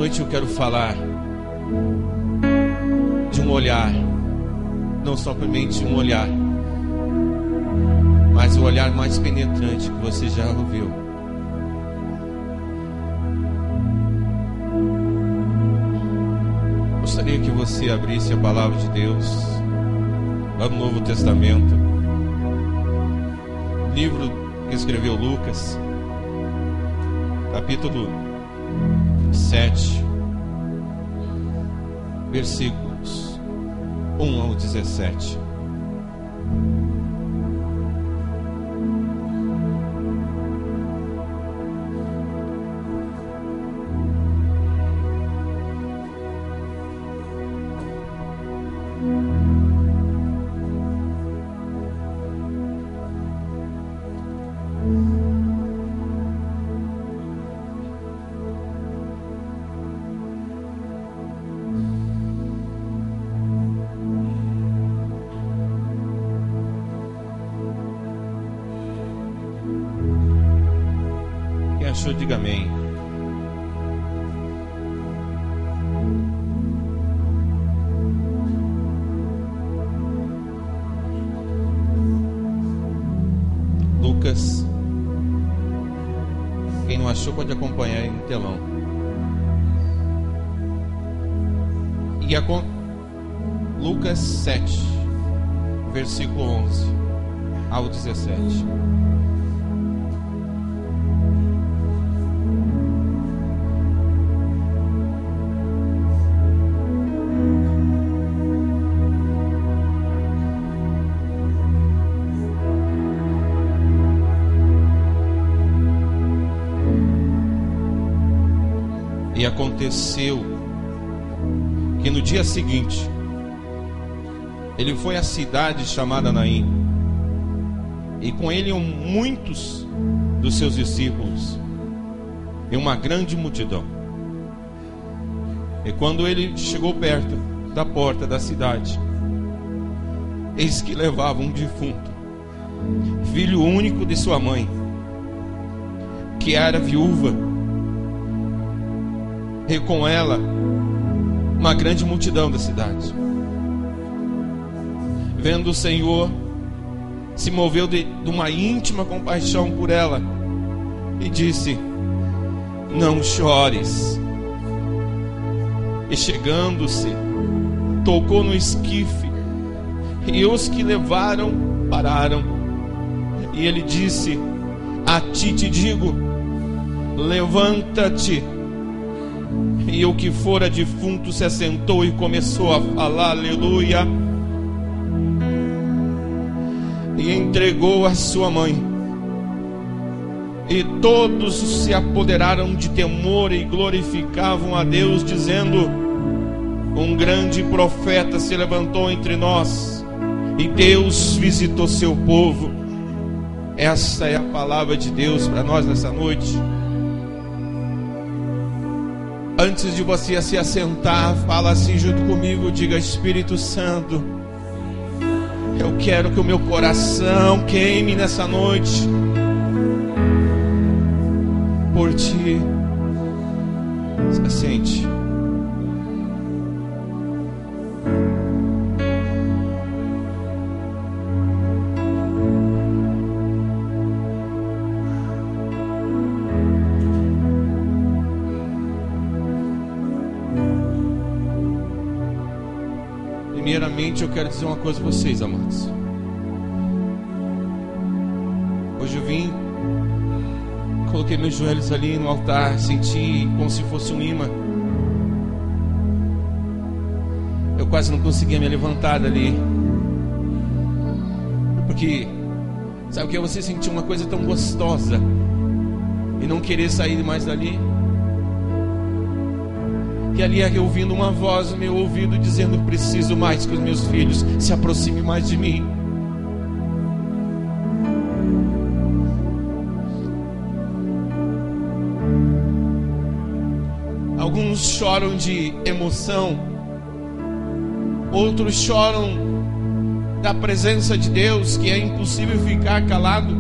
noite eu quero falar de um olhar, não somente um olhar, mas o olhar mais penetrante que você já ouviu. Gostaria que você abrisse a palavra de Deus lá no Novo Testamento, livro que escreveu Lucas, capítulo 7, versículos 1 ao 17. Achou, diga amém. Lucas, quem não achou pode acompanhar aí no telão. E Lucas 7, versículo 11 ao 17. E aconteceu que no dia seguinte ele foi à cidade chamada Naim, e com ele iam muitos dos seus discípulos e uma grande multidão. E quando ele chegou perto da porta da cidade, eis que levava um defunto, filho único de sua mãe, que era viúva, e com ela uma grande multidão da cidade. Vendo o Senhor, se moveu de uma íntima compaixão por ela e disse: não chores. E chegando-se, tocou no esquife, e os que levaram pararam. E ele disse: a ti te digo, levanta-te. E o que fora defunto se assentou e começou a falar, aleluia, e entregou a sua mãe. E todos se apoderaram de temor e glorificavam a Deus, dizendo: um grande profeta se levantou entre nós, e Deus visitou seu povo. Essa é a palavra de Deus para nós nessa noite. Antes de você se assentar, fala assim junto comigo, diga: Espírito Santo, eu quero que o meu coração queime nessa noite por ti. Se assente. Primeiramente, eu quero dizer uma coisa a vocês, amados. Hoje eu vim, coloquei meus joelhos ali no altar, senti como se fosse um imã. Eu quase não conseguia me levantar dali, porque sabe o que é você sentir uma coisa tão gostosa e não querer sair mais dali? E ali eu ouvindo uma voz no meu ouvido dizendo: preciso mais que os meus filhos se aproximem mais de mim. Alguns choram de emoção, outros choram da presença de Deus, que é impossível ficar calado,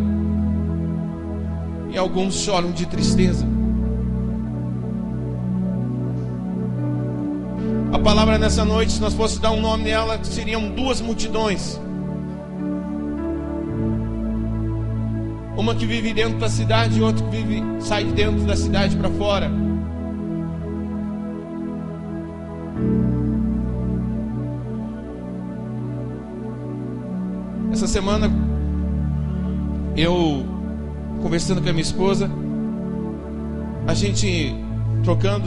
e alguns choram de tristeza. A palavra nessa noite, se nós fôssemos dar um nome nela, seriam duas multidões. Uma que vive dentro da cidade e outra que sai de dentro da cidade para fora. Essa semana, eu conversando com a minha esposa, a gente trocando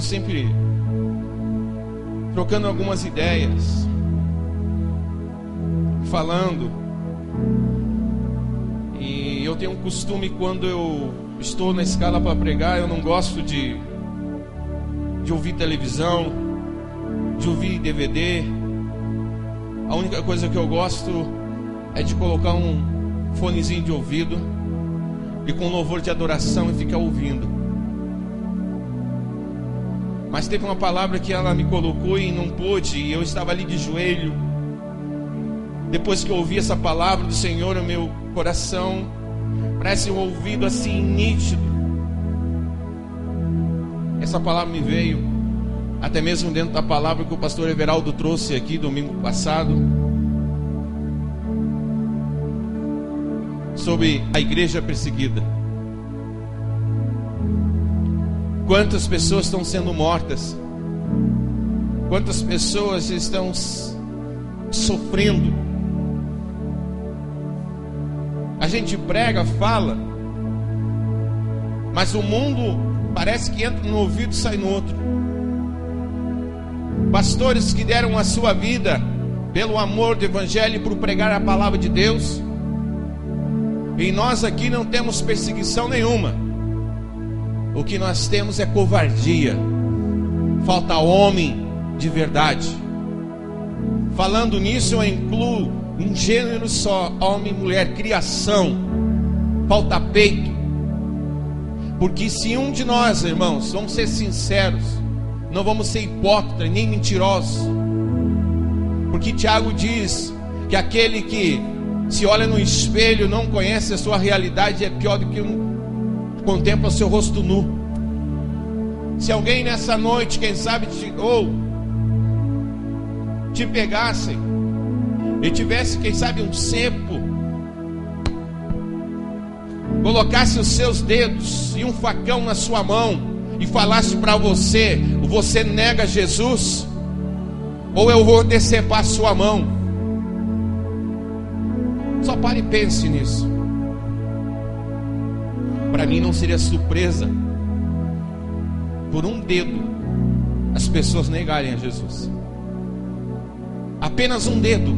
algumas ideias, falando. E eu tenho um costume, quando eu estou na escala para pregar, eu não gosto de ouvir televisão, de ouvir DVD. A única coisa que eu gosto é de colocar um fonezinho de ouvido e com louvor de adoração e ficar ouvindo. Mas teve uma palavra que ela me colocou e não pôde, e eu estava ali de joelho. Depois que eu ouvi essa palavra do Senhor, o meu coração parece um ouvido assim nítido. Essa palavra me veio até mesmo dentro da palavra que o pastor Everaldo trouxe aqui domingo passado, sobre a igreja perseguida. Quantas pessoas estão sendo mortas? Quantas pessoas estão sofrendo? A gente prega, fala, mas o mundo parece que entra no ouvido e sai no outro. Pastores que deram a sua vida pelo amor do evangelho e por pregar a palavra de Deus. E nós aqui não temos perseguição nenhuma. O que nós temos é covardia. Falta homem de verdade. Falando nisso, eu incluo um gênero só: homem e mulher, criação. Falta peito. Porque se um de nós, irmãos, vamos ser sinceros, não vamos ser hipócritas nem mentirosos. Porque Tiago diz que aquele que se olha no espelho, não conhece a sua realidade, é pior do que contempla o seu rosto nu. Se alguém nessa noite, quem sabe, te pegasse e tivesse, quem sabe, um cepo, colocasse os seus dedos e um facão na sua mão e falasse para você: você nega Jesus, ou eu vou decepar a sua mão. Só pare e pense nisso. Para mim não seria surpresa por um dedo as pessoas negarem a Jesus. Apenas um dedo.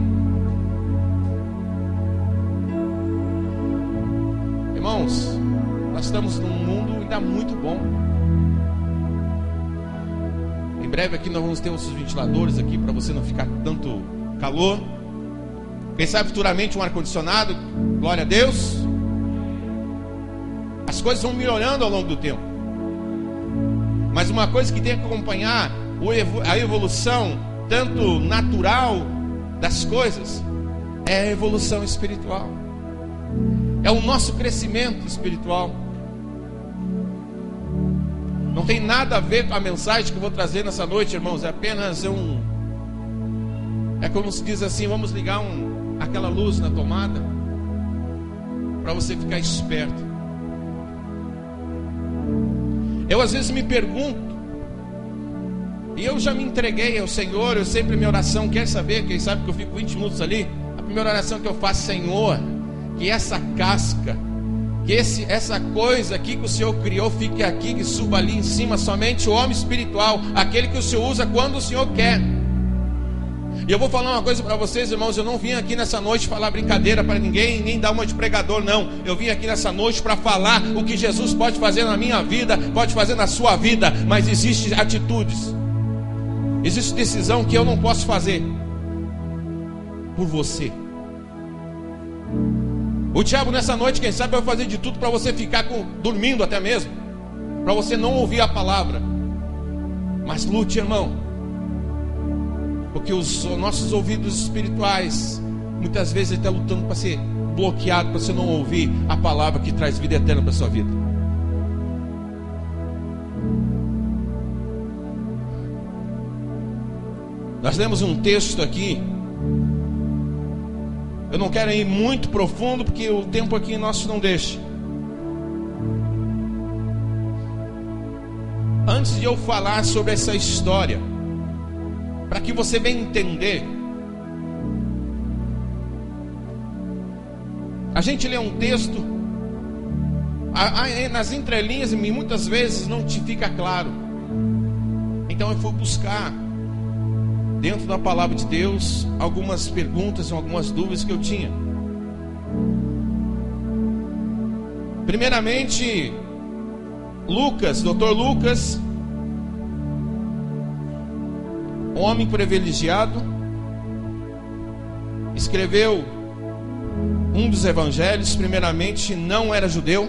Irmãos, nós estamos num mundo ainda muito bom. Em breve aqui nós vamos ter uns ventiladores aqui para você não ficar tanto calor. Quem sabe futuramente um ar-condicionado. Glória a Deus. As coisas vão melhorando ao longo do tempo. Mas uma coisa que tem que acompanhar a evolução, tanto natural das coisas, é a evolução espiritual. É o nosso crescimento espiritual. Não tem nada a ver com a mensagem que eu vou trazer nessa noite, irmãos. É apenas é como se diz assim: vamos ligar aquela luz na tomada para você ficar esperto. Eu às vezes me pergunto, e eu já me entreguei ao Senhor. Eu sempre, minha oração, quer saber, quem sabe que eu fico 20 minutos ali, a primeira oração que eu faço: Senhor, que essa casca, que essa coisa aqui que o Senhor criou fique aqui, que suba ali em cima. Somente o homem espiritual, aquele que o Senhor usa quando o Senhor quer. E eu vou falar uma coisa para vocês, irmãos: eu não vim aqui nessa noite falar brincadeira para ninguém, nem dar uma de pregador, não. Eu vim aqui nessa noite para falar o que Jesus pode fazer na minha vida, pode fazer na sua vida. Mas existem atitudes, existe decisão que eu não posso fazer por você. O diabo nessa noite, quem sabe, vai fazer de tudo para você ficar dormindo até mesmo, para você não ouvir a palavra. Mas lute, irmão, porque os nossos ouvidos espirituais muitas vezes estão lutando para ser bloqueado, para você não ouvir a palavra que traz vida eterna para a sua vida. Nós lemos um texto aqui. Eu não quero ir muito profundo, porque o tempo aqui nosso não deixa. Antes de eu falar sobre essa história, para que você venha entender, a gente lê um texto, nas entrelinhas, e muitas vezes não te fica claro. Então eu fui buscar dentro da palavra de Deus algumas perguntas, algumas dúvidas que eu tinha. Primeiramente, Lucas, Dr. Lucas, um homem privilegiado, escreveu um dos evangelhos. Primeiramente, não era judeu.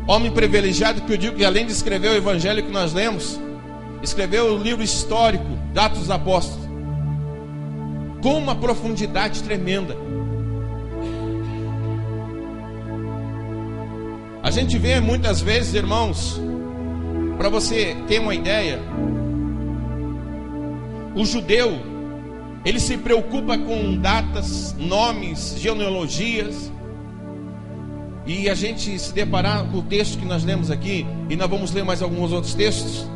Homem privilegiado, que eu digo que além de escrever o evangelho que nós lemos, escreveu o livro histórico, Atos dos Apóstolos, com uma profundidade tremenda. A gente vê muitas vezes, irmãos, para você ter uma ideia, o judeu, ele se preocupa com datas, nomes, genealogias. E a gente se deparar com o texto que nós lemos aqui, e nós vamos ler mais alguns outros textos,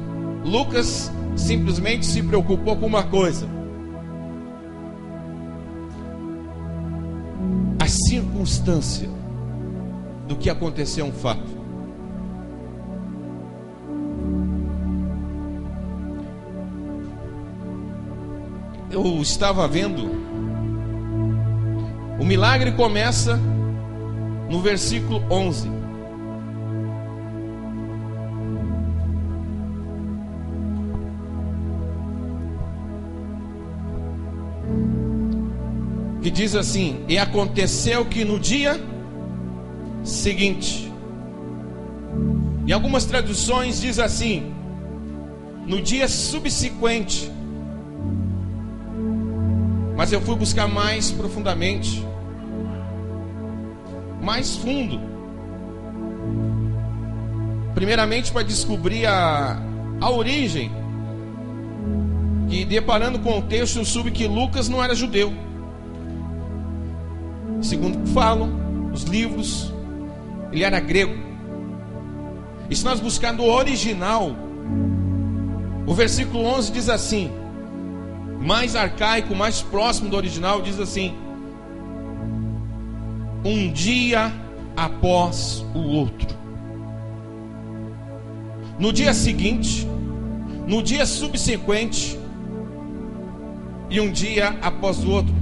Lucas simplesmente se preocupou com uma coisa: a circunstância do que aconteceu é um fato. Eu estava vendo, o milagre começa no versículo 11. Que diz assim: e aconteceu que no dia seguinte. Em algumas traduções diz assim: no dia subsequente. Mas eu fui buscar mais profundamente, mais fundo, primeiramente para descobrir a origem. E deparando com o texto, eu soube que Lucas não era judeu. Segundo falam os livros, ele era grego. E se nós buscarmos o original, o versículo 11 diz assim, mais arcaico, mais próximo do original, diz assim: um dia após o outro. No dia seguinte, no dia subsequente, e um dia após o outro.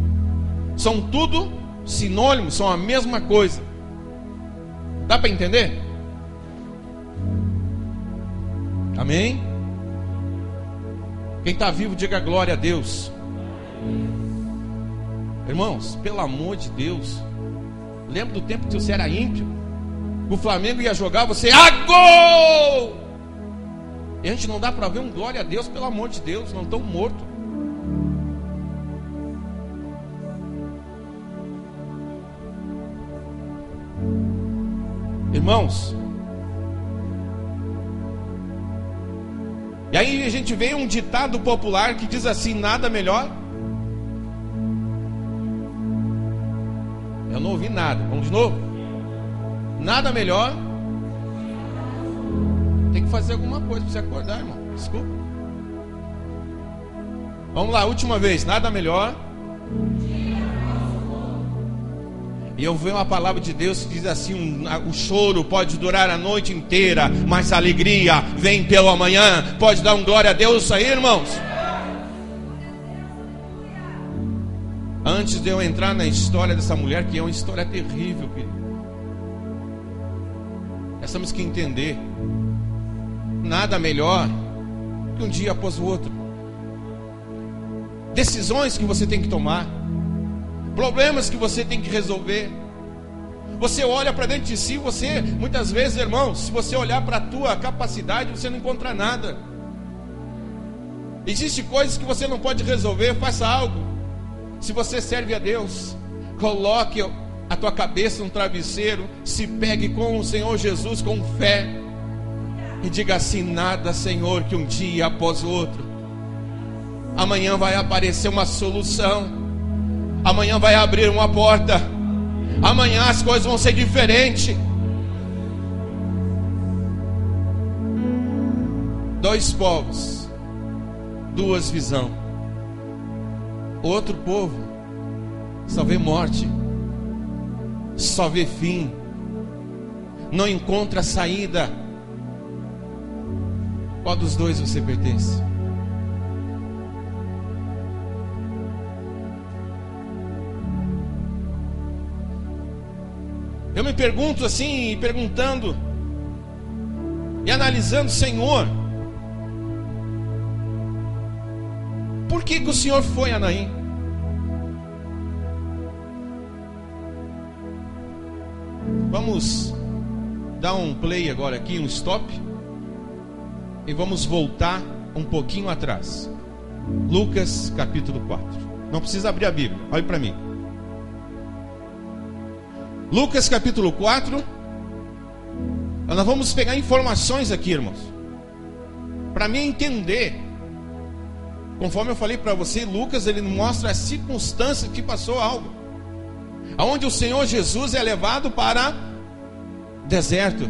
São tudo sinônimos, são a mesma coisa. Dá para entender? Amém? Quem está vivo, diga glória a Deus. Irmãos, pelo amor de Deus, lembra do tempo que você era ímpio? O Flamengo ia jogar, você, gol! E a gente não dá para ver um glória a Deus, pelo amor de Deus, não estão mortos. Irmãos, e aí a gente vê um ditado popular que diz assim: nada melhor. Eu não ouvi nada, vamos de novo? Nada melhor. Tem que fazer alguma coisa para você acordar, irmão. Desculpa. Vamos lá, última vez. Nada melhor. E eu vejo uma palavra de Deus que diz assim: o choro pode durar a noite inteira, mas a alegria vem pelo amanhã. Pode dar um glória a Deus aí, irmãos? Antes de eu entrar na história dessa mulher, que é uma história terrível, querido, nós temos que entender: nada melhor que um dia após o outro. Decisões que você tem que tomar, problemas que você tem que resolver. Você olha para dentro de si, você, muitas vezes, irmãos, se você olhar para a tua capacidade, você não encontra nada. Existem coisas que você não pode resolver, faça algo. Se você serve a Deus, coloque a tua cabeça no travesseiro, se pegue com o Senhor Jesus com fé. E diga assim: nada, Senhor, que um dia após o outro, amanhã vai aparecer uma solução, amanhã vai abrir uma porta, amanhã as coisas vão ser diferentes. Dois povos, duas visões. Outro povo só vê morte, só vê fim, não encontra saída. Qual dos dois você pertence? Eu me pergunto assim, perguntando e analisando: Senhor, por que o Senhor foi a Naim? Vamos dar um play agora aqui, um stop, e vamos voltar um pouquinho atrás. Lucas capítulo 4. Não precisa abrir a Bíblia, olhe para mim. Lucas capítulo 4. Nós vamos pegar informações aqui, irmãos, para mim entender. Conforme eu falei para você, Lucas, ele mostra as circunstâncias que passou algo, aonde o Senhor Jesus é levado para deserto.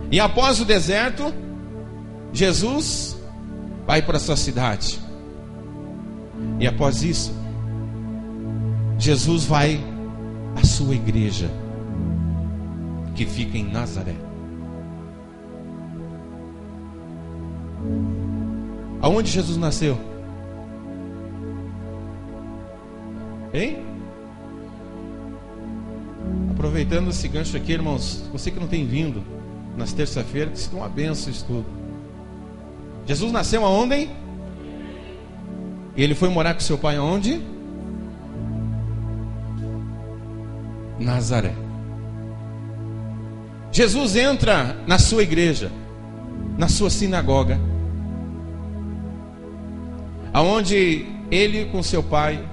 E após o deserto, Jesus vai para a sua cidade. E após isso, Jesus vai à sua igreja, que fica em Nazaré. Aonde Jesus nasceu? Hein? Aproveitando esse gancho aqui, irmãos, você que não tem vindo nas terças-feiras, que se dá uma benção isso tudo. Jesus nasceu aonde, hein? E ele foi morar com seu pai aonde? Nazaré. Jesus entra na sua igreja, na sua sinagoga, aonde ele com seu pai,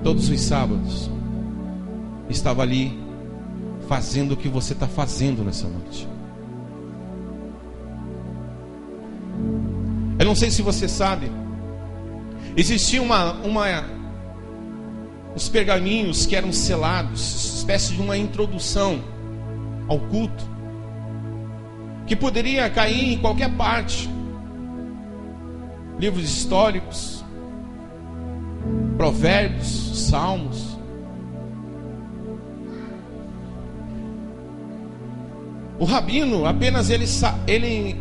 todos os sábados, estava ali fazendo o que você está fazendo nessa noite. Eu não sei se você sabe, existia os pergaminhos que eram selados, espécie de uma introdução ao culto, que poderia cair em qualquer parte. Livros históricos, provérbios, salmos. O rabino apenas ele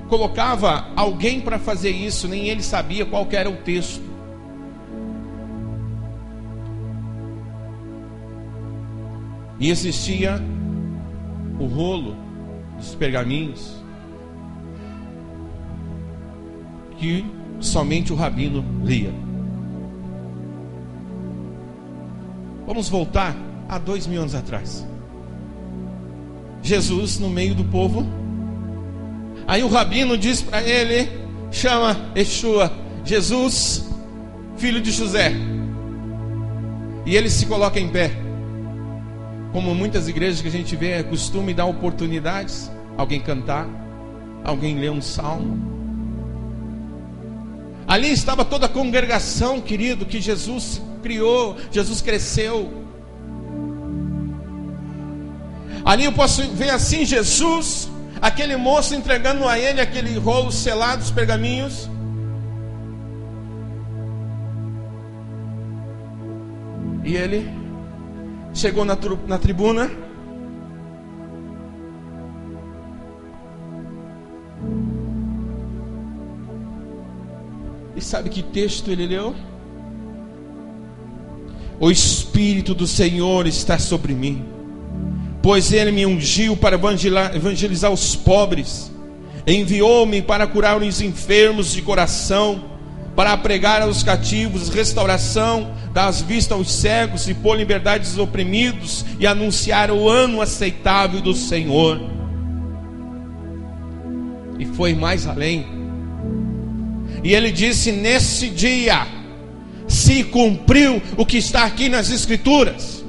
colocava alguém para fazer isso, nem ele sabia qual que era o texto. E existia o rolo dos pergaminhos que somente o rabino lia. Vamos voltar a 2000 anos atrás. Jesus no meio do povo. Aí o rabino diz para ele, chama Yeshua, Jesus, filho de José. E ele se coloca em pé. Como muitas igrejas que a gente vê, é costume dar oportunidades, alguém cantar, alguém ler um salmo. Ali estava toda a congregação, querido, que Jesus criou, Jesus cresceu. Ali eu posso ver assim Jesus, aquele moço entregando a ele aquele rolo selado, os pergaminhos. E ele chegou na tribuna. E sabe que texto ele leu? O Espírito do Senhor está sobre mim, pois ele me ungiu para evangelizar os pobres, enviou-me para curar os enfermos de coração, para pregar aos cativos restauração das vistas aos cegos e pôr liberdade aos oprimidos, e anunciar o ano aceitável do Senhor. E foi mais além, e ele disse: nesse dia se cumpriu o que está aqui nas Escrituras.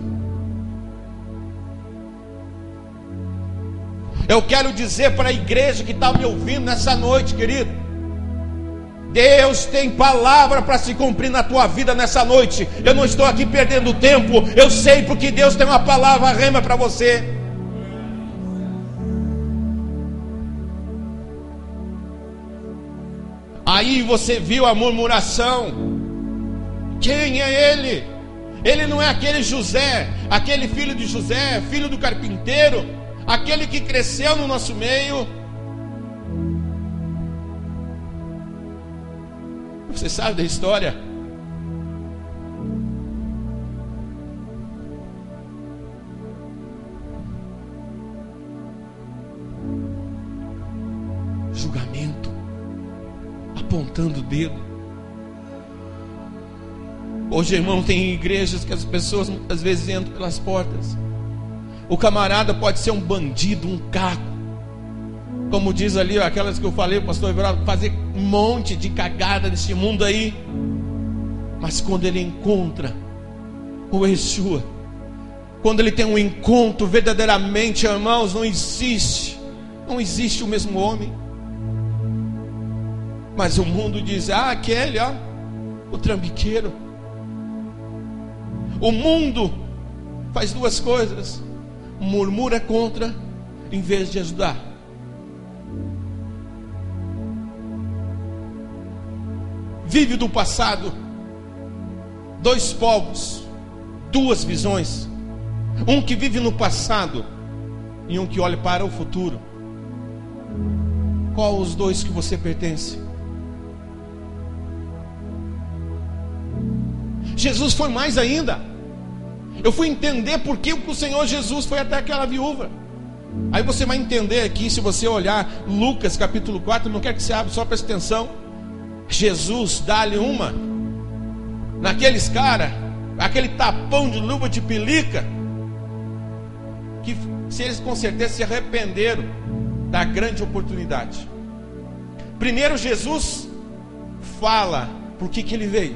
Eu quero dizer para a igreja que está me ouvindo nessa noite, querido: Deus tem palavra para se cumprir na tua vida nessa noite. Eu não estou aqui perdendo tempo. Eu sei porque Deus tem uma palavra rema para você. Aí você viu a murmuração. Quem é ele? Ele não é aquele José, aquele filho de José, filho do carpinteiro, aquele que cresceu no nosso meio. Você sabe da história? Julgamento, apontando o dedo. Hoje, irmão, tem igrejas que as pessoas muitas vezes entram pelas portas. O camarada pode ser um bandido, um caco, como diz ali, aquelas que eu falei, o pastor Everaldo, fazer um monte de cagada nesse mundo aí. Mas quando ele encontra o Yeshua, quando ele tem um encontro verdadeiramente, irmãos, não existe o mesmo homem. Mas o mundo diz: aquele, o trambiqueiro. O mundo faz duas coisas: murmura contra, em vez de ajudar. Vive do passado. Dois povos, duas visões. Um que vive no passado e um que olha para o futuro. Qual os dois que você pertence? Jesus foi mais ainda. Eu fui entender por que o Senhor Jesus foi até aquela viúva. Aí você vai entender aqui, se você olhar Lucas capítulo 4, não quero que você abra, só preste atenção. Jesus dá-lhe uma naqueles caras, aquele tapão de luva de pelica, que se eles com certeza se arrependeram da grande oportunidade. Primeiro Jesus fala por que ele veio.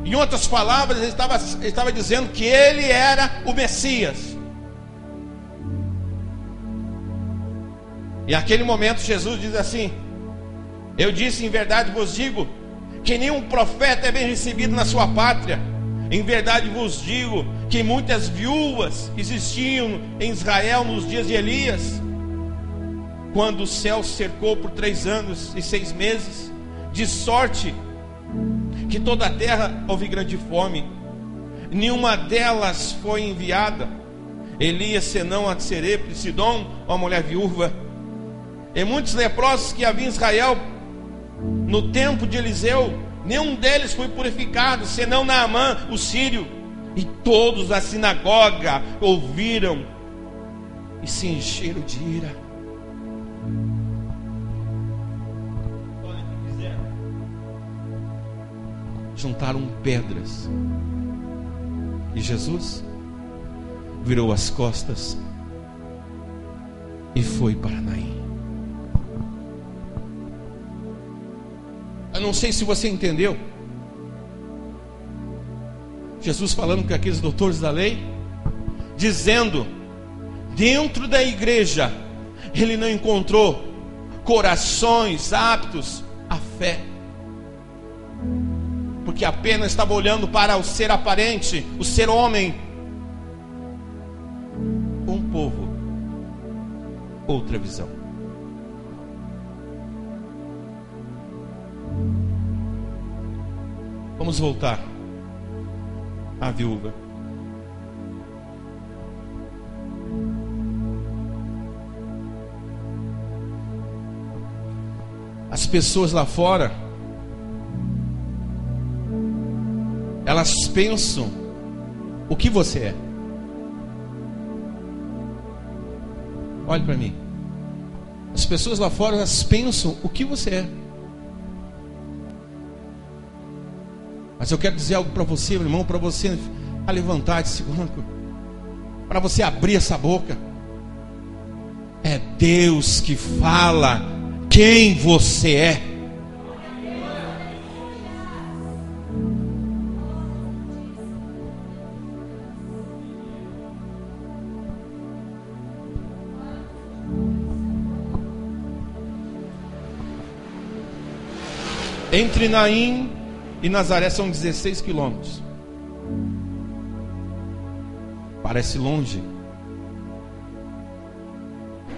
Em outras palavras, ele estava dizendo que ele era o Messias. E naquele momento Jesus diz assim: eu disse, em verdade vos digo, que nenhum profeta é bem recebido na sua pátria. Em verdade vos digo que muitas viúvas existiam em Israel nos dias de Elias, quando o céu cercou por 3 anos e 6 meses, de sorte que toda a terra houve grande fome. Nenhuma delas foi enviada Elias, senão a de Serepte, Sidom, uma mulher viúva. E muitos leprosos que havia em Israel no tempo de Eliseu, nenhum deles foi purificado, senão Naamã, o sírio. E todos na sinagoga ouviram e se encheram de ira. Juntaram pedras. E Jesus virou as costas e foi para Naim. Eu não sei se você entendeu. Jesus falando com aqueles doutores da lei, dizendo: dentro da igreja ele não encontrou corações aptos à fé, porque apenas estava olhando para o ser aparente, o ser homem. Um povo, outra visão. Vamos voltar à viúva. As pessoas lá fora, elas pensam o que você é. Olhe para mim. As pessoas lá fora, elas pensam o que você é. Mas eu quero dizer algo para você, meu irmão, para você levantar desse banco, para você abrir essa boca. É Deus que fala quem você é. Entre Naim e Nazaré são 16 quilômetros. Parece longe.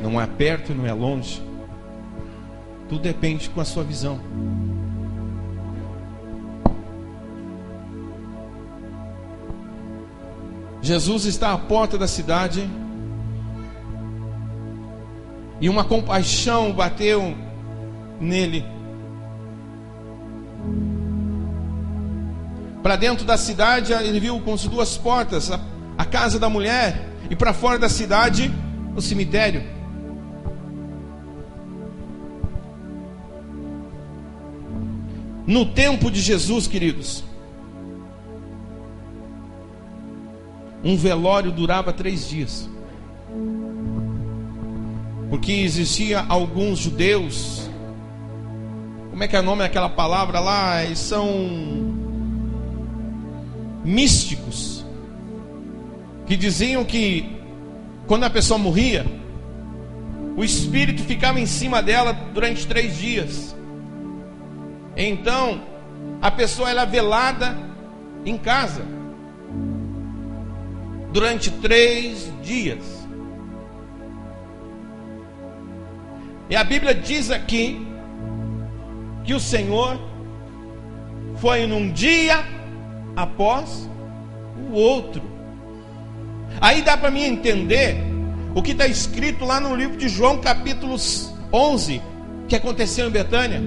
Não é perto, não é longe. Tudo depende com a sua visão. Jesus está à porta da cidade e uma compaixão bateu nele. Para dentro da cidade ele viu com as duas portas a casa da mulher e para fora da cidade o cemitério. No tempo de Jesus, queridos, um velório durava 3 dias. Porque existia alguns judeus, como é que é o nome daquela palavra lá? Eles são místicos, que diziam que quando a pessoa morria, o espírito ficava em cima dela durante 3 dias. Então a pessoa era velada em casa durante 3 dias. E a Bíblia diz aqui que o Senhor foi num dia após o outro. Aí dá para mim entender o que está escrito lá no livro de João, capítulo 11, que aconteceu em Betânia,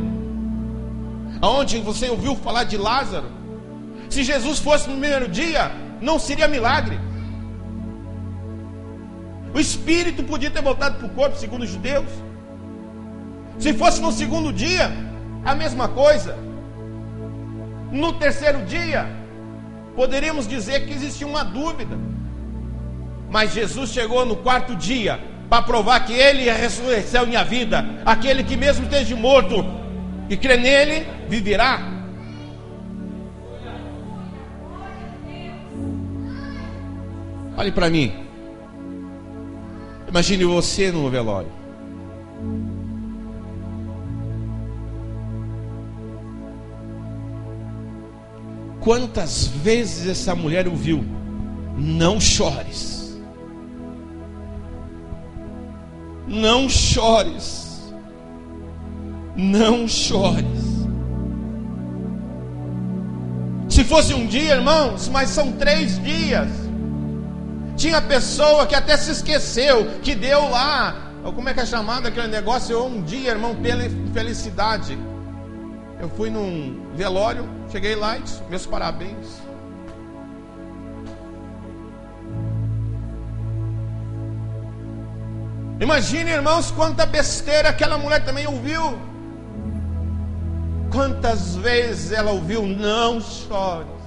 aonde você ouviu falar de Lázaro. Se Jesus fosse no primeiro dia, não seria milagre. O espírito podia ter voltado para o corpo, segundo os judeus. Se fosse no segundo dia, a mesma coisa. No terceiro dia, poderíamos dizer que existia uma dúvida. Mas Jesus chegou no 4º dia para provar que Ele é a ressurreição e a vida. Aquele que mesmo esteja morto e crê nele, viverá. Olhe para mim. Imagine você no velório. Quantas vezes essa mulher ouviu: não chores, não chores, não chores. Se fosse um dia, irmãos, mas são 3 dias. Tinha pessoa que até se esqueceu que deu lá, como é que é chamado aquele negócio? Um dia, irmão, pela felicidade. Eu fui num velório, cheguei lá e disse: meus parabéns. Imagine, irmãos, quanta besteira aquela mulher também ouviu. Quantas vezes ela ouviu: não chores.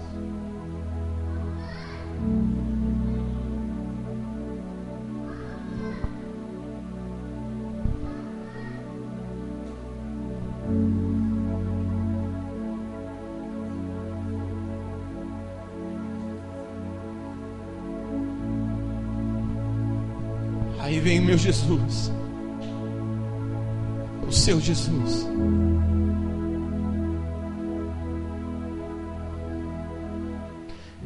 Aí vem o meu Jesus, o seu Jesus.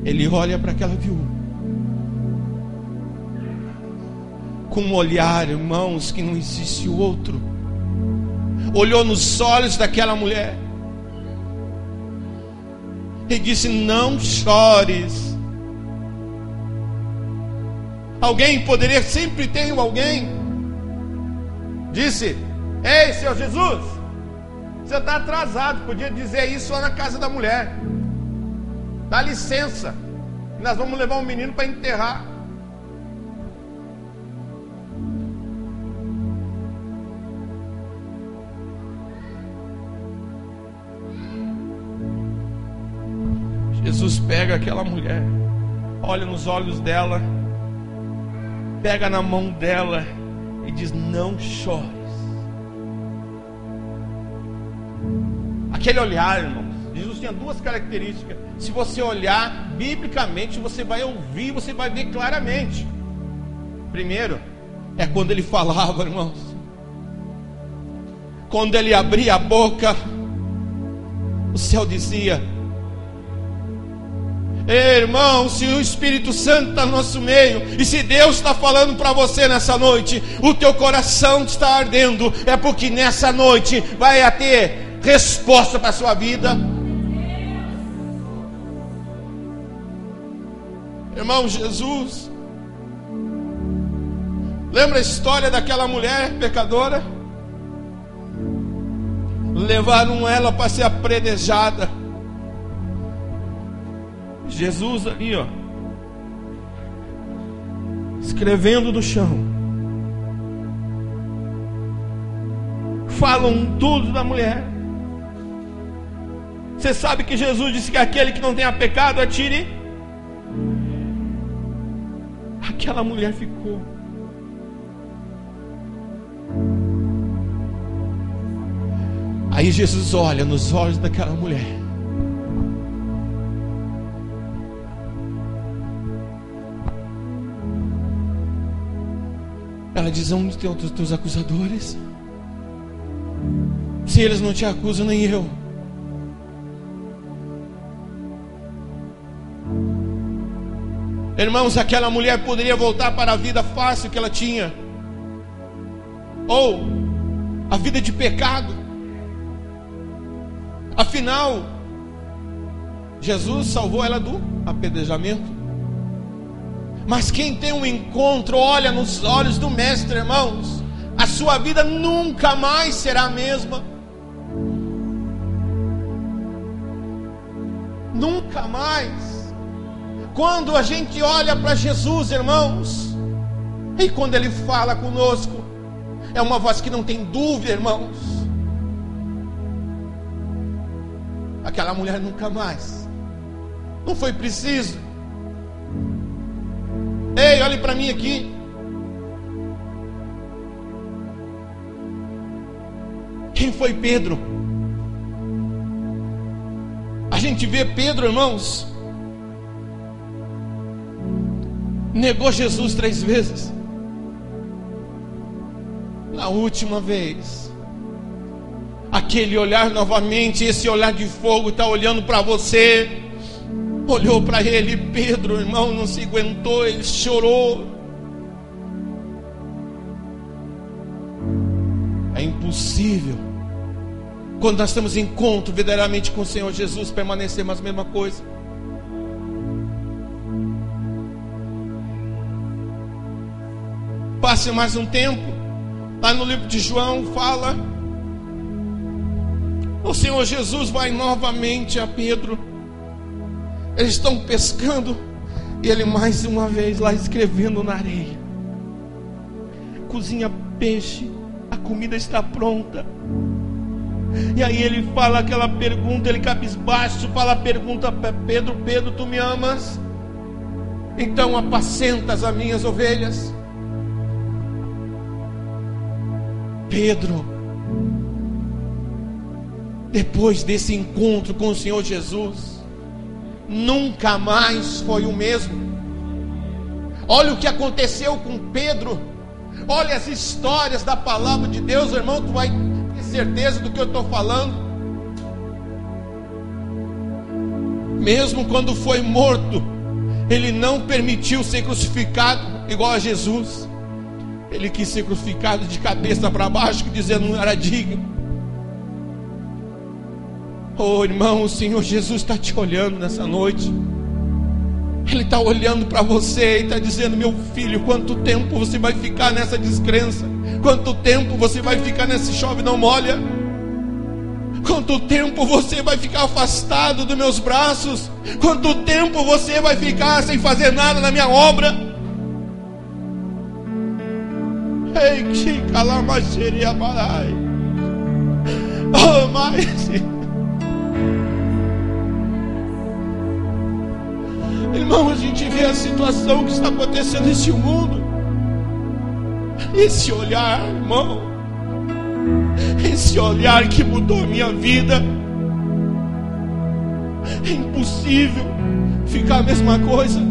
Ele olha para aquela viúva com um olhar, irmãos, que não existe outro. Olhou nos olhos daquela mulher e disse: não chores. Alguém poderia, sempre tem alguém, disse: ei, Senhor Jesus, você está atrasado. Podia dizer isso lá na casa da mulher: dá licença, nós vamos levar um menino para enterrar. Jesus pega aquela mulher, olha nos olhos dela, pega na mão dela e diz: não chores. Aquele olhar, irmãos, Jesus tinha 2 características. Se você olhar biblicamente, você vai ouvir, você vai ver claramente. Primeiro, é quando ele falava, irmãos. Quando ele abria a boca, o céu dizia: ei, irmão, se o Espírito Santo está no nosso meio, e se Deus está falando para você nessa noite, o teu coração está ardendo, é porque nessa noite vai ter resposta para a sua vida. Irmão, Jesus, lembra a história daquela mulher pecadora? Levaram ela para ser apredejada. Jesus ali, ó, escrevendo no chão. Falam tudo da mulher. Você sabe que Jesus disse que aquele que não tenha pecado atire. Aquela mulher ficou. Aí Jesus olha nos olhos daquela mulher. Ela diz: onde estão os teus acusadores? Se eles não te acusam, nem eu. Irmãos, aquela mulher poderia voltar para a vida fácil que ela tinha, ou a vida de pecado. Afinal, Jesus salvou ela do apedrejamento. Mas quem tem um encontro, olha nos olhos do Mestre, irmãos, a sua vida nunca mais será a mesma. Nunca mais. Quando a gente olha para Jesus, irmãos, e quando Ele fala conosco, é uma voz que não tem dúvida, irmãos. Aquela mulher nunca mais. Não foi preciso. Ei, olhe para mim aqui. Quem foi Pedro? A gente vê Pedro, irmãos, negou Jesus 3 vezes. Na última vez, aquele olhar novamente, esse olhar de fogo está olhando para você. Olhou para ele. Pedro, irmão, não se aguentou, ele chorou. É impossível, quando nós temos encontro verdadeiramente com o Senhor Jesus, permanecermos a mesma coisa. Passe mais um tempo. Lá no livro de João fala, o Senhor Jesus vai novamente a Pedro. Eles estão pescando, e ele mais uma vez lá escrevendo na areia. Cozinha peixe, a comida está pronta. E aí ele fala aquela pergunta, ele cabisbaixo fala a pergunta para Pedro: Pedro, tu me amas? Então apacentas as minhas ovelhas. Pedro, depois desse encontro com o Senhor Jesus, nunca mais foi o mesmo. Olha o que aconteceu com Pedro. Olha as histórias da palavra de Deus, irmão. Tu vai ter certeza do que eu estou falando. Mesmo quando foi morto, ele não permitiu ser crucificado igual a Jesus. Ele quis ser crucificado de cabeça para baixo, dizendo não era digno. Oh, irmão, o Senhor Jesus está te olhando nessa noite. Ele está olhando para você e está dizendo: meu filho, quanto tempo você vai ficar nessa descrença? Quanto tempo você vai ficar nesse chove não molha? Quanto tempo você vai ficar afastado dos meus braços? Quanto tempo você vai ficar sem fazer nada na minha obra? Ei, que calamacheria parai. Oh, mas irmão, a gente vê a situação que está acontecendo nesse mundo. Esse olhar, irmão, esse olhar que mudou a minha vida. É impossível ficar a mesma coisa.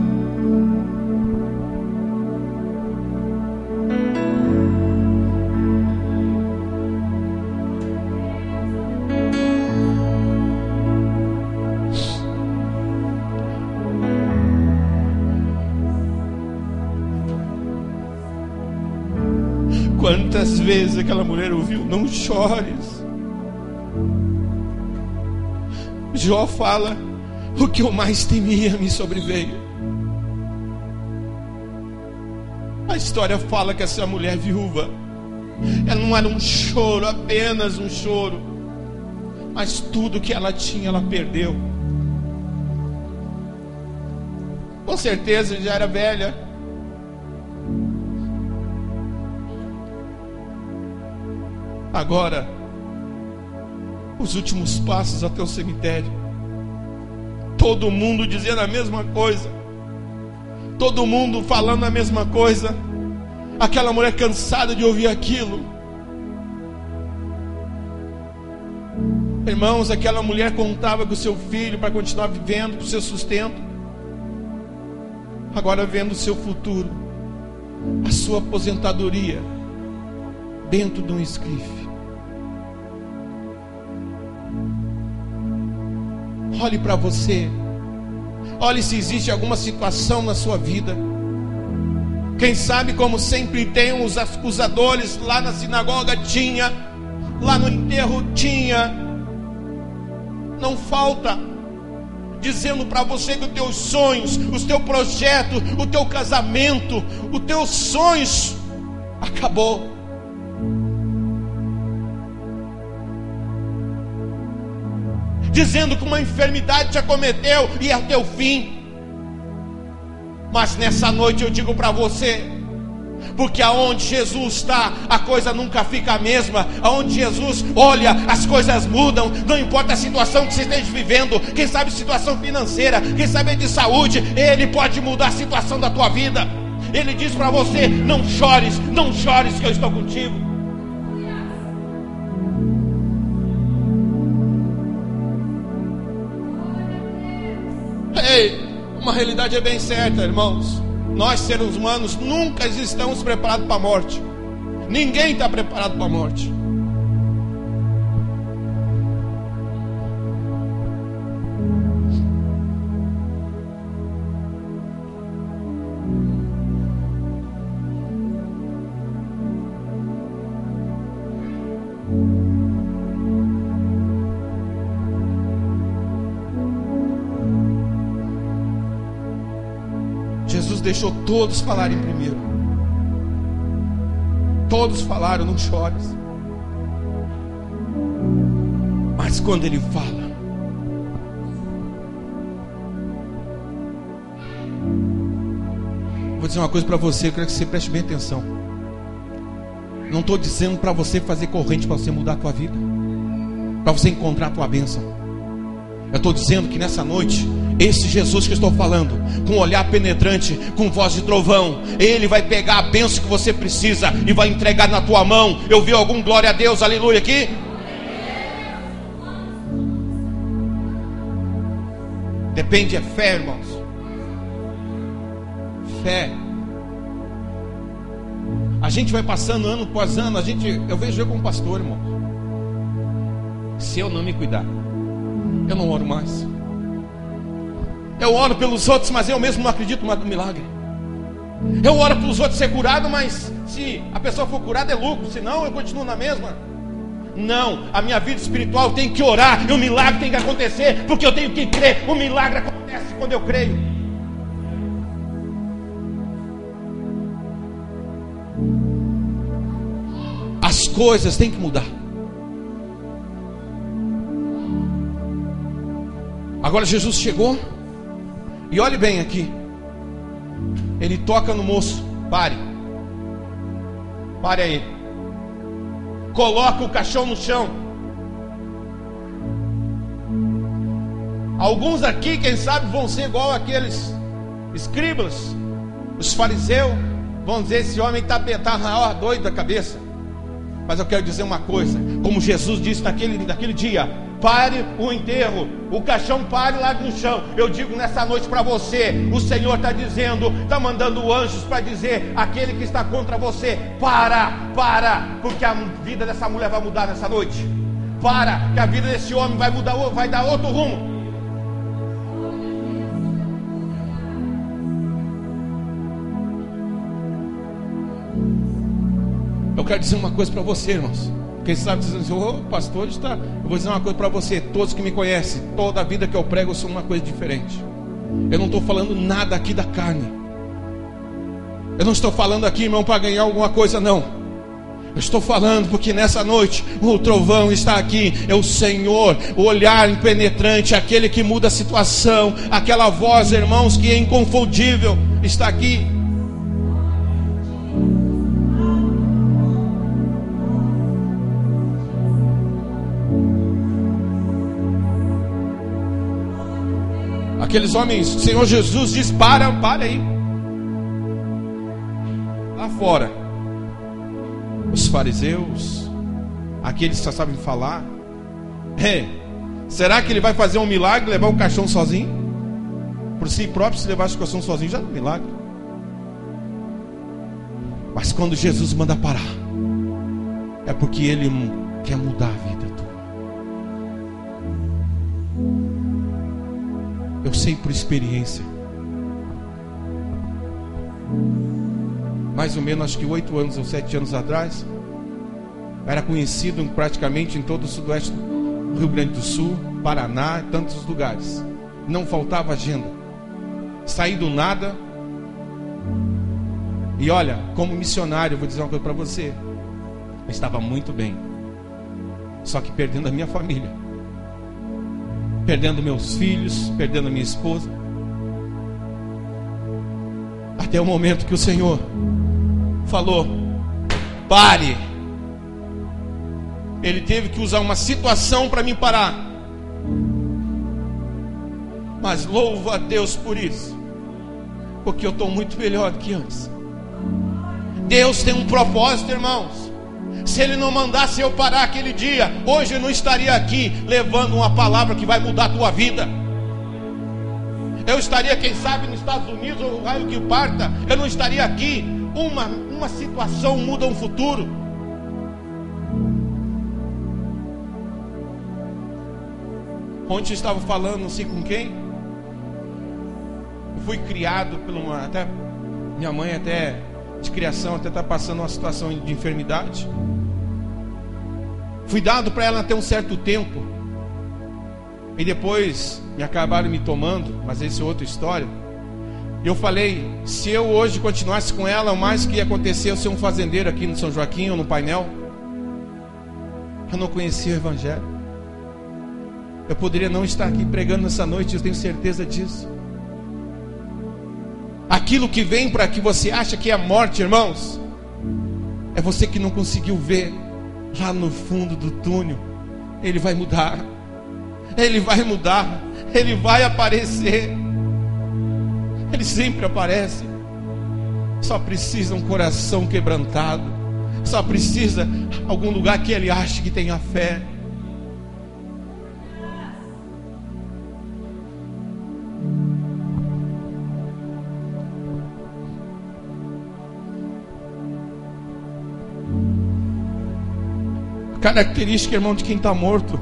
Quantas vezes aquela mulher ouviu: não chores. Jó fala: o que eu mais temia me sobreveio. A história fala que essa mulher viúva, ela não era um choro, apenas um choro, mas tudo que ela tinha, ela perdeu. Com certeza já era velha. Agora, os últimos passos até o cemitério, todo mundo dizendo a mesma coisa, todo mundo falando a mesma coisa. Aquela mulher cansada de ouvir aquilo. Irmãos, aquela mulher contava com o seu filho para continuar vivendo, com o seu sustento. Agora vendo o seu futuro, a sua aposentadoria, dentro de um esquife. Olhe para você. Olhe se existe alguma situação na sua vida. Quem sabe, como sempre tem os acusadores, lá na sinagoga tinha, lá no enterro tinha. Não falta, dizendo para você que os teus sonhos, os teus projetos, o teu casamento, os teus sonhos acabou. Dizendo que uma enfermidade te acometeu e é o teu fim. Mas nessa noite eu digo para você, porque aonde Jesus está, a coisa nunca fica a mesma. Aonde Jesus olha, as coisas mudam. Não importa a situação que você esteja vivendo, quem sabe situação financeira, quem sabe de saúde, Ele pode mudar a situação da tua vida. Ele diz para você: não chores, não chores, que eu estou contigo. Ei, uma realidade é bem certa, irmãos. Nós, seres humanos, nunca estamos preparados para a morte. Ninguém está preparado para a morte. Jesus deixou todos falarem primeiro. Todos falaram: não chores. Mas quando Ele fala, vou dizer uma coisa para você, eu quero que você preste bem atenção. Não estou dizendo para você fazer corrente para você mudar a tua vida, para você encontrar a tua bênção. Eu estou dizendo que nessa noite, esse Jesus que eu estou falando, com um olhar penetrante, com voz de trovão, Ele vai pegar a bênção que você precisa e vai entregar na tua mão. Eu vi algum glória a Deus, aleluia aqui? Depende, é fé, irmãos. Fé. A gente vai passando ano após ano. Eu vejo eu como pastor, irmão. Se eu não me cuidar, eu não oro mais. Eu oro pelos outros, mas eu mesmo não acredito no milagre. Eu oro pelos outros ser curado, mas se a pessoa for curada é lucro, senão eu continuo na mesma. Não, a minha vida espiritual tem que orar, e o milagre tem que acontecer, porque eu tenho que crer. O milagre acontece quando eu creio. As coisas têm que mudar. Agora Jesus chegou, e olhe bem aqui. Ele toca no moço: pare. Pare aí. Coloca o caixão no chão. Alguns aqui, quem sabe, vão ser igual aqueles escribas, os fariseus. Vão dizer: esse homem está doido da cabeça. Mas eu quero dizer uma coisa, como Jesus disse naquele dia: pare o enterro, o caixão pare lá no chão. Eu digo nessa noite para você, o Senhor está dizendo, está mandando anjos para dizer: aquele que está contra você, para, porque a vida dessa mulher vai mudar nessa noite. Para, que a vida desse homem vai mudar, vai dar outro rumo. Eu quero dizer uma coisa para você, irmãos. Quem sabe dizendo assim, ô pastor, eu vou dizer uma coisa para você. Todos que me conhecem, toda a vida que eu prego, eu sou uma coisa diferente. Eu não estou falando nada aqui da carne. Eu não estou falando aqui, irmão, para ganhar alguma coisa, não. Eu estou falando porque nessa noite o trovão está aqui. É o Senhor, o olhar impenetrante, aquele que muda a situação, aquela voz, irmãos, que é inconfundível, está aqui. Aqueles homens, o Senhor Jesus diz: para aí. Lá fora, os fariseus, aqueles que só sabem falar, será que ele vai fazer um milagre, levar o caixão sozinho? Por si próprio, se levasse o caixão sozinho, já é um milagre. Mas quando Jesus manda parar, é porque Ele quer mudar a vida tua. Eu sei por experiência. Mais ou menos, acho que 8 anos ou 7 anos atrás, era conhecido praticamente em todo o sudoeste do Rio Grande do Sul, Paraná e tantos lugares. Não faltava agenda. Saí do nada. E olha, como missionário, eu vou dizer uma coisa para você. Eu estava muito bem. Só que perdendo a minha família, perdendo meus filhos, perdendo a minha esposa. Até o momento que o Senhor falou: pare. Ele teve que usar uma situação para me parar. Mas louvo a Deus por isso, porque eu estou muito melhor do que antes. Deus tem um propósito, irmãos. Se Ele não mandasse eu parar aquele dia, hoje eu não estaria aqui levando uma palavra que vai mudar a tua vida. Eu estaria, quem sabe, nos Estados Unidos, ou o raio que parta. Eu não estaria aqui. Uma situação muda um futuro. Ontem eu estava falando, não sei com quem. Eu fui criado por até minha mãe, até de criação, até está passando uma situação de enfermidade. Fui dado para ela até um certo tempo. E depois me acabaram me tomando, mas essa é outra história. Eu falei, se eu hoje continuasse com ela, o mais que ia acontecer eu ser um fazendeiro aqui no São Joaquim ou no Painel. Eu não conhecia o Evangelho. Eu poderia não estar aqui pregando nessa noite, eu tenho certeza disso. Aquilo que vem para que você acha que é a morte, irmãos, é você que não conseguiu ver lá no fundo do túnel. Ele vai mudar. Ele vai mudar. Ele vai aparecer. Ele sempre aparece. Só precisa um coração quebrantado. Só precisa algum lugar que ele ache que tenha fé. Característica, irmão, de quem está morto: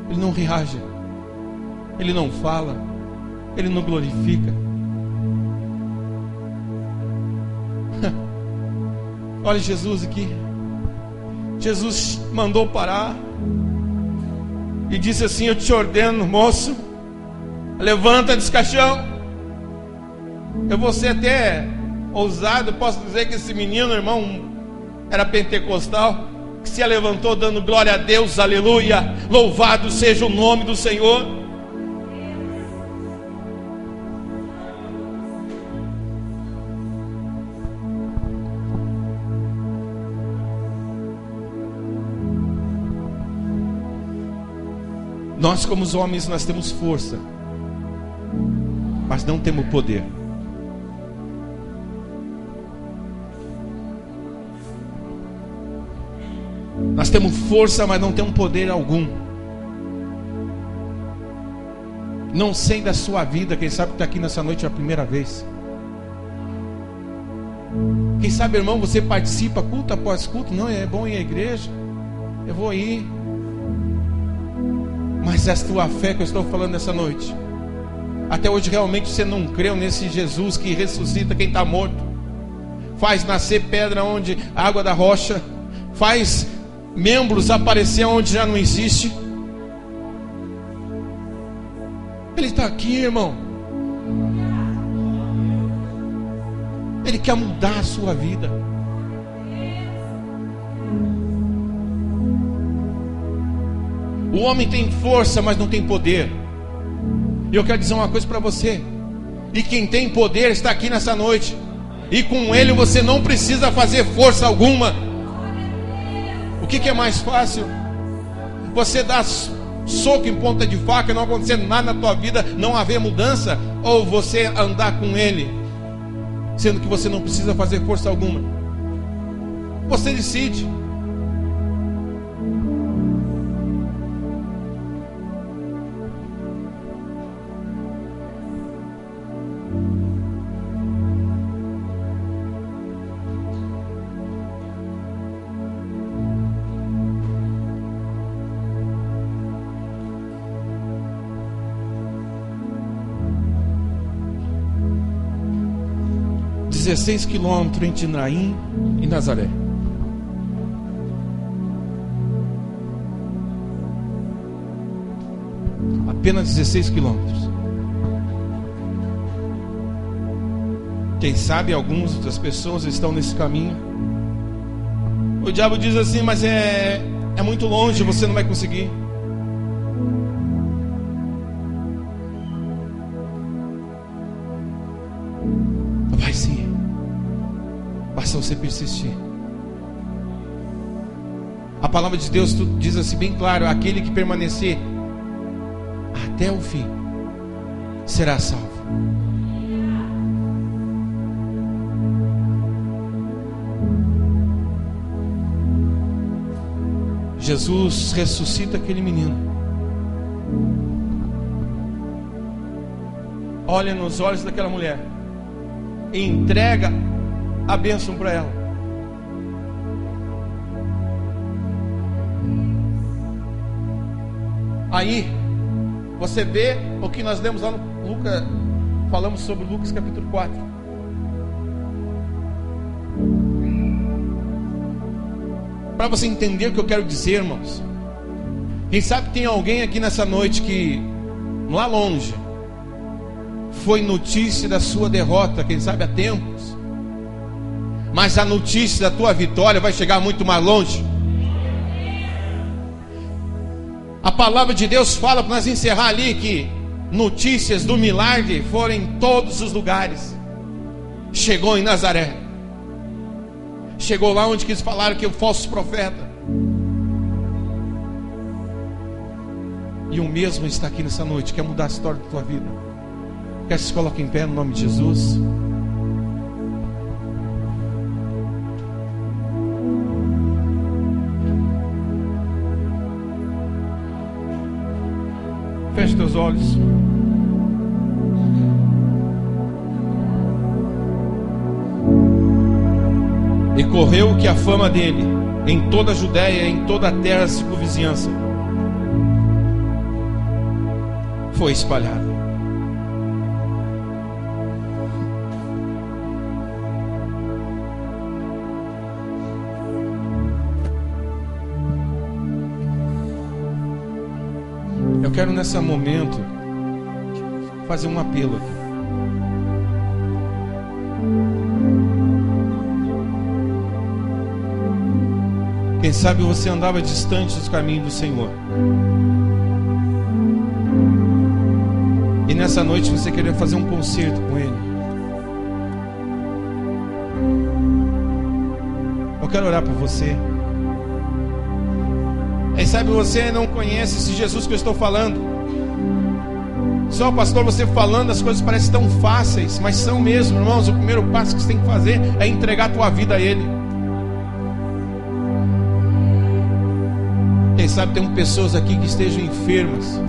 ele não reage, ele não fala, ele não glorifica. Olha Jesus aqui. Jesus mandou parar e disse assim: eu te ordeno, moço, levanta desse caixão. Eu vou ser até ousado, posso dizer que esse menino, irmão, era pentecostal, que se levantou dando glória a Deus, aleluia, louvado seja o nome do Senhor. Nós como os homens, nós temos força, mas não temos poder. Nós temos força, mas não temos poder algum. Não sei da sua vida, quem sabe que está aqui nessa noite a primeira vez. Quem sabe, irmão, você participa culto após culto. Não, é bom ir à igreja, eu vou ir. Mas essa tua fé que eu estou falando nessa noite, até hoje realmente você não creu nesse Jesus que ressuscita quem está morto. faz nascer pedra onde a água da rocha, faz membros aparecer onde já não existe. Ele está aqui, irmão. Ele quer mudar a sua vida. O homem tem força, mas não tem poder. E eu quero dizer uma coisa para você. E quem tem poder está aqui nessa noite. E com ele você não precisa fazer força alguma. O que é mais fácil? Você dar soco em ponta de faca e não acontecer nada na tua vida, não haver mudança? Ou você andar com ele, sendo que você não precisa fazer força alguma? Você decide. (16 quilômetros entre Naim e Nazaré). Apenas 16 quilômetros. Quem sabe algumas das pessoas estão nesse caminho. O diabo diz assim: mas é muito longe, você não vai conseguir. Vai sim. Basta você persistir. A palavra de Deus diz assim bem claro: aquele que permanecer até o fim será salvo. Jesus ressuscita aquele menino, olha nos olhos daquela mulher e entrega a bênção para ela. Aí você vê o que nós lemos lá no Lucas. Falamos sobre Lucas capítulo 4. Para você entender o que eu quero dizer, irmãos. Quem sabe tem alguém aqui nessa noite que lá longe foi notícia da sua derrota, quem sabe há tempos, mas a notícia da tua vitória vai chegar muito mais longe. A palavra de Deus fala, para nós encerrar ali, que notícias do milagre foram em todos os lugares. Chegou em Nazaré, chegou lá onde eles falaram que o falso profeta. E o mesmo está aqui nessa noite, quer mudar a história da tua vida. Quer que se coloque em pé no nome de Jesus? Feche teus olhos. E correu que a fama dele em toda a Judéia, em toda a terra circunvizinhança, foi espalhada. Eu quero nesse momento fazer um apelo aqui. Quem sabe você andava distante dos caminhos do Senhor, e nessa noite você queria fazer um concerto com Ele. Eu quero orar por você. Quem sabe você não conhece esse Jesus que eu estou falando. Só, pastor, você falando, as coisas parecem tão fáceis, mas são mesmo, irmãos. O primeiro passo que você tem que fazer é entregar a tua vida a Ele. Quem sabe tem pessoas aqui que estejam enfermas.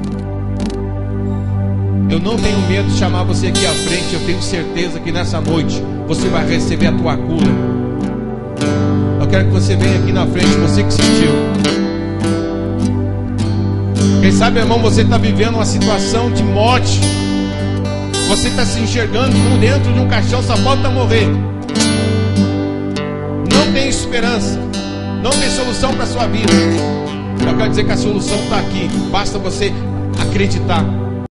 Eu não tenho medo de chamar você aqui à frente. Eu tenho certeza que nessa noite você vai receber a tua cura. Eu quero que você venha aqui na frente, você que sentiu. Quem sabe, irmão, você está vivendo uma situação de morte. Você está se enxergando como dentro de um caixão, só falta morrer. não tem esperança, não tem solução para a sua vida, eu quero dizer que a solução está aqui. Basta você acreditar.